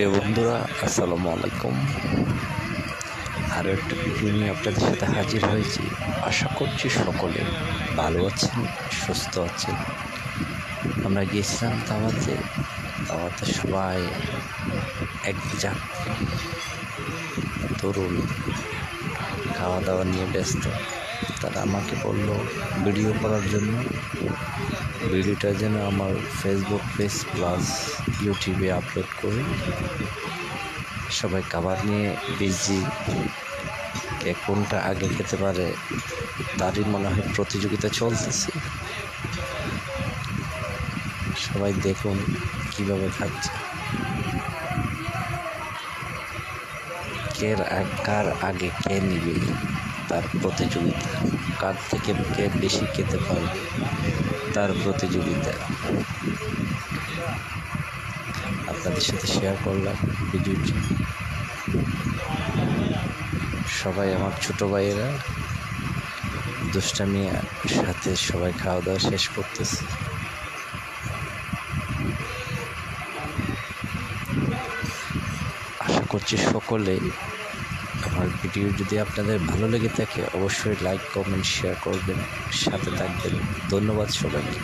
প্রিয় বন্ধুরা, আসসালামু আলাইকুম। আরও একটা ভিডিও নিয়ে আপনাদের সাথে হাজির হয়েছি। আশা করছি সকলে ভালো আছেন, সুস্থ আছেন। আমরা গিয়েছিলাম দাওয়াতে সবাই একজাক তরুণ খাওয়া দাওয়া নিয়ে ব্যস্ত। তারা আমাকে বললো ভিডিও করার জন্য। ভিডিওটা যেন আমার ফেসবুক পেজ প্লাস ইউটিউবে আপলোড করি। সবাই খাবার নিয়ে বিজি, কে কোনটা আগে খেতে পারে তারই মনে হয় প্রতিযোগিতা চলতেছে। সবাই দেখুন কিভাবে খাচ্ছে, কার আগে কে নিবে তার প্রতিযোগিতা, কার থেকে কে বেশি খেতে পারবে তার প্রতিযোগিতা। আপনাদের সাথে শেয়ার করলাম ভিডিওটি। সবাই আমার ছোট ভাইয়েরা দুষ্টামির সাথে সবাই খাওয়া দাওয়া শেষ করতেছে। আশা করছি সকলে আমার ভিডিও যদি আপনাদের ভালো লেগে থাকে অবশ্যই লাইক, কমেন্ট, শেয়ার করবেন, সাথে থাকবেন। ধন্যবাদ সবাইকে।